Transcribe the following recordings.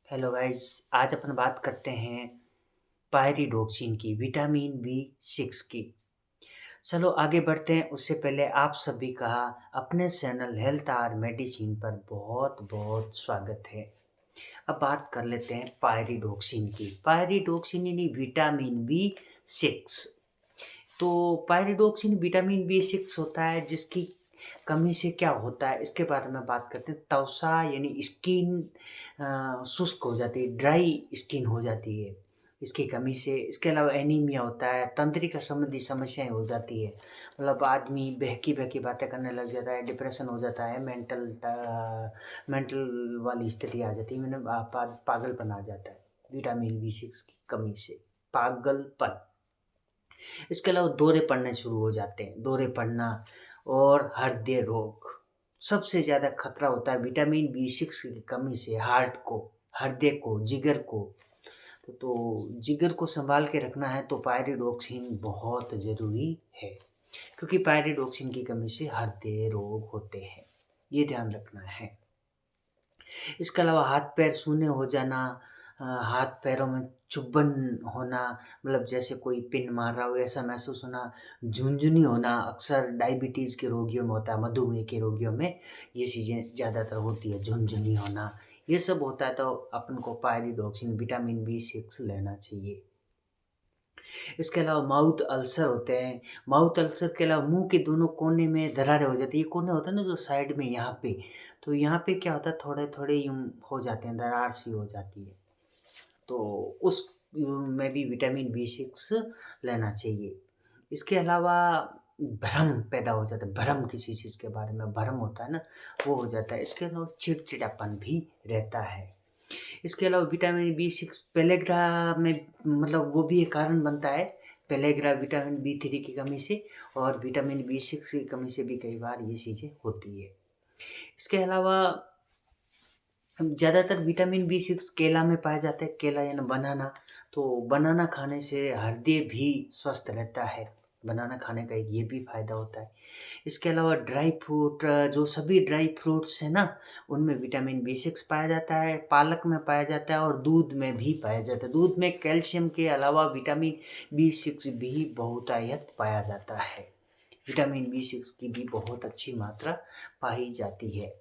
Hello guys. आज अपन बात करते हैं पायरिडॉक्सिन की, विटामिन बी 6 की। चलो आगे बढ़ते हैं। उससे पहले आप सभी का अपने चैनल हेल्थ आर मेडिसिन पर बहुत बहुत स्वागत है। अब बात कर लेते हैं पायरिडॉक्सिन की। पायरिडॉक्सिन यानी विटामिन बी 6। तो पायरिडॉक्सिन विटामिन बी 6 होता है, जिसकी कमी से क्या होता है इसके बारे में बात करते हैं। त्वचा यानी स्किन शुष्क हो जाती है, ड्राई स्किन हो जाती है इसकी कमी से। इसके अलावा एनीमिया होता है, तंत्रिका संबंधी समस्याएं हो जाती है। मतलब आदमी बहकी बहकी बातें करने लग जाता है, डिप्रेशन हो जाता है, मेंटल वाली स्थिति आ जाती है। पागलपन आ जाता है विटामिन बी 6 की कमी से, पागलपन। इसके अलावा दौरे पड़ने शुरू हो जाते हैं, दौरे पड़ना और हृदय रोग। सबसे ज़्यादा खतरा होता है विटामिन बी 6 की कमी से हार्ट को, हृदय को, जिगर को। तो जिगर को संभाल के रखना है तो पायरिडॉक्सिन बहुत ज़रूरी है, क्योंकि पायरिडॉक्सिन की कमी से हृदय रोग होते हैं, ये ध्यान रखना है। इसके अलावा हाथ पैर सूने हो जाना, हाथ पैरों में चुभन होना, मतलब जैसे कोई पिन मार रहा हो ऐसा महसूस होना, झुनझुनी होना, अक्सर डायबिटीज़ के रोगियों में होता है, मधुमेह के रोगियों में ये चीज़ें ज़्यादातर होती है, झुनझुनी होना। ये सब होता है तो अपन को पायरिडॉक्सिन विटामिन बी 6 लेना चाहिए। इसके अलावा माउथ अल्सर होते हैं। माउथ अल्सर के अलावा मुंह के दोनों कोने में दरारें हो जाती है। ये कोने होता है ना जो साइड में यहाँ पे, तो यहाँ पे क्या होता है, थोड़े थोड़े यूँ हो जाते हैं, दरार सी हो जाती है। तो उस में भी विटामिन बी 6 लेना चाहिए। इसके अलावा भ्रम पैदा हो जाता है, भ्रम किसी चीज़ के बारे में भ्रम होता है ना, वो हो जाता है। इसके अलावा चिड़चिड़ापन भी रहता है। इसके अलावा विटामिन बी 6 पेलेग्रा में, मतलब वो भी एक कारण बनता है। पेलेग्रा विटामिन बी 3 की कमी से और विटामिन बी 6 की कमी से भी कई बार ये चीज़ें होती है। इसके अलावा हम ज़्यादातर विटामिन बी 6 केला में पाया जाता है, केला यानी बनाना। तो बनाना खाने से हृदय भी स्वस्थ रहता है, बनाना खाने का एक ये भी फ़ायदा होता है। इसके अलावा ड्राई फ्रूट, जो सभी ड्राई फ्रूट्स हैं ना, उनमें विटामिन बी 6 पाया जाता है, पालक में पाया जाता है और दूध में भी पाया जाता है। दूध में कैल्शियम के अलावा विटामिन बी 6 भी बहुतायत पाया जाता है। विटामिन बी 6 की भी बहुत अच्छी मात्रा पाई जाती है।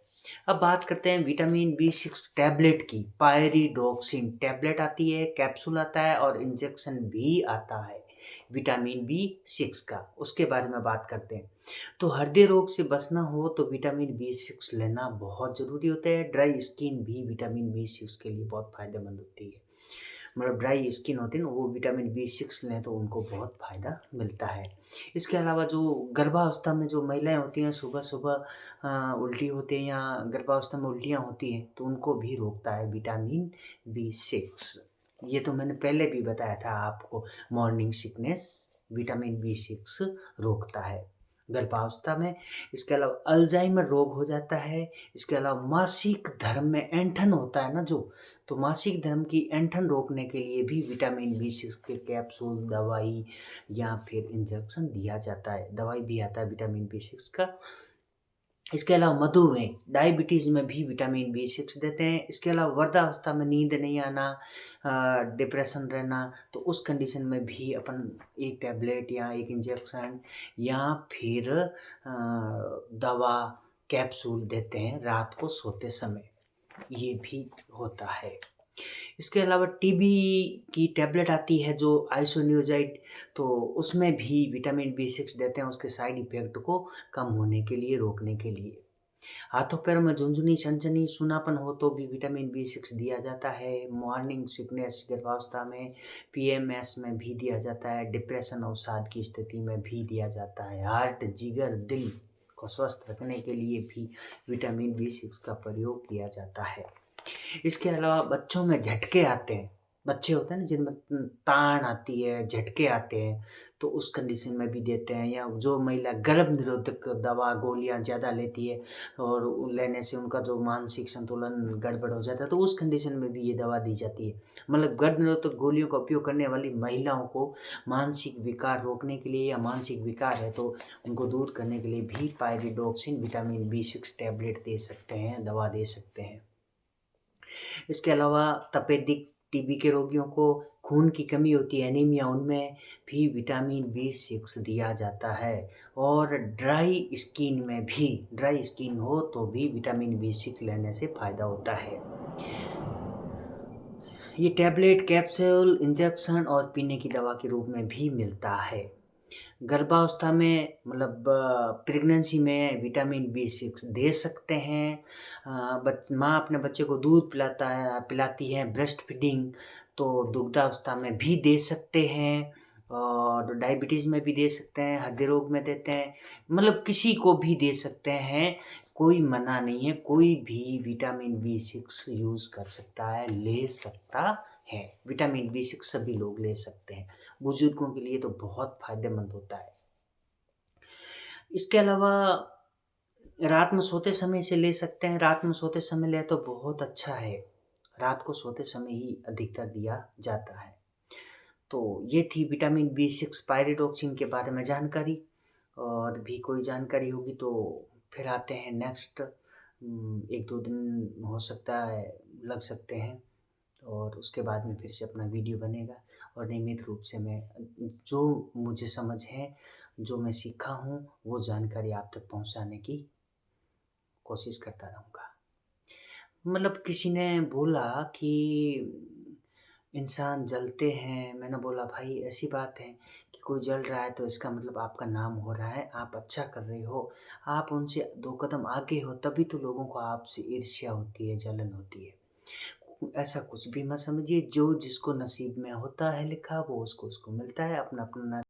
अब बात करते हैं विटामिन बी 6 टैबलेट की। पायरिडॉक्सिन टैबलेट आती है, कैप्सूल आता है और इंजेक्शन भी आता है विटामिन बी 6 का। उसके बारे में बात करते हैं। तो हृदय रोग से बचना हो तो विटामिन बी 6 लेना बहुत ज़रूरी होता है। ड्राई स्किन भी विटामिन बी 6 के लिए बहुत फ़ायदेमंद होती है। मतलब ड्राई स्किन होती है ना, वो विटामिन बी 6 लें तो उनको बहुत फ़ायदा मिलता है। इसके अलावा जो गर्भावस्था में जो महिलाएं होती हैं, सुबह सुबह उल्टी होती है या गर्भावस्था में उल्टियाँ होती हैं, तो उनको भी रोकता है विटामिन बी 6। ये तो मैंने पहले भी बताया था आपको, मॉर्निंग सिकनेस विटामिन बी 6 रोकता है गर्भावस्था में। इसके अलावा अल्जाइमर रोग हो जाता है। इसके अलावा मासिक धर्म में ऐंठन होता है ना जो, तो मासिक धर्म की ऐंठन रोकने के लिए भी विटामिन बी 6 के कैप्सूल, दवाई या फिर इंजेक्शन दिया जाता है। दवाई भी आता है विटामिन बी 6 का। इसके अलावा मधुमेह, डायबिटीज़ में भी विटामिन बी 6 देते हैं। इसके अलावा वृद्धावस्था में नींद नहीं आना, डिप्रेशन रहना, तो उस कंडीशन में भी अपन एक टैबलेट या एक इंजेक्शन या फिर दवा, कैप्सूल देते हैं रात को सोते समय। ये भी होता है। इसके अलावा टीबी की टैबलेट आती है जो आइसोनियोज़ाइड, तो उसमें भी विटामिन बी 6 देते हैं उसके साइड इफ़ेक्ट को कम होने के लिए, रोकने के लिए। हाथों पैरों में झुनझुनी, सनसनी, सूनापन हो तो भी विटामिन बी 6 दिया जाता है। मॉर्निंग सिकनेस गर्भावस्था में, पीएमएस में भी दिया जाता है। डिप्रेशन, अवसाद की स्थिति में भी दिया जाता है। हार्ट, जिगर, दिल को स्वस्थ रखने के लिए भी विटामिन बी 6 का प्रयोग किया जाता है। इसके अलावा बच्चों में झटके आते हैं, बच्चे होते हैं ना जिनमें ताड़ आती है, झटके आते हैं, तो उस कंडीशन में भी देते हैं। या जो महिला गर्भ निरोधक दवा, गोलियां ज़्यादा लेती है और लेने से उनका जो मानसिक संतुलन गड़बड़ हो जाता है, तो उस कंडीशन में भी ये दवा दी जाती है। मतलब गर्भ निरोधक गोलियों का उपयोग करने वाली महिलाओं को मानसिक विकार रोकने के लिए, या मानसिक विकार है तो उनको दूर करने के लिए भी पायरिडॉक्सिन विटामिन बी 6 टैबलेट दे सकते हैं, दवा दे सकते हैं। इसके अलावा तपेदिक टीबी के रोगियों को खून की कमी होती है, एनीमिया, उनमें भी विटामिन B6 दिया जाता है। और ड्राई स्किन हो तो भी विटामिन B6 लेने से फ़ायदा होता है। ये टैबलेट, कैप्सूल, इंजेक्शन और पीने की दवा के रूप में भी मिलता है। गर्भावस्था में मतलब प्रेगनेंसी में विटामिन B6 दे सकते हैं। माँ अपने बच्चे को दूध पिलाती है, ब्रेस्ट फीडिंग, तो दुग्धावस्था में भी दे सकते हैं और डायबिटीज़ में भी दे सकते हैं, हृदय रोग में देते हैं, मतलब किसी को भी दे सकते हैं, कोई मना नहीं है। कोई भी विटामिन B6 यूज़ कर सकता है, ले सकता है। विटामिन B6 सभी लोग ले सकते हैं। बुजुर्गों के लिए तो बहुत फ़ायदेमंद होता है। इसके अलावा रात में सोते समय इसे ले सकते हैं। रात में सोते समय लें तो बहुत अच्छा है। रात को सोते समय ही अधिकतर दिया जाता है। तो ये थी विटामिन B6 पायरिडॉक्सिन के बारे में जानकारी। और भी कोई जानकारी होगी तो फिर आते हैं नेक्स्ट। 1-2 दिन हो सकता है लग सकते हैं और उसके बाद में फिर से अपना वीडियो बनेगा और नियमित रूप से मैं जो मुझे समझ है, जो मैं सीखा हूँ, वो जानकारी आप तक पहुँचाने की कोशिश करता रहूँगा। मतलब किसी ने बोला कि इंसान जलते हैं, मैंने बोला भाई ऐसी बात है कि कोई जल रहा है तो इसका मतलब आपका नाम हो रहा है, आप अच्छा कर रहे हो, आप उनसे 2 कदम आगे हो, तभी तो लोगों को आपसे ईर्ष्या होती है, जलन होती है। ऐसा कुछ भी मत समझिए, जो जिसको नसीब में होता है लिखा वो उसको मिलता है, अपना-अपना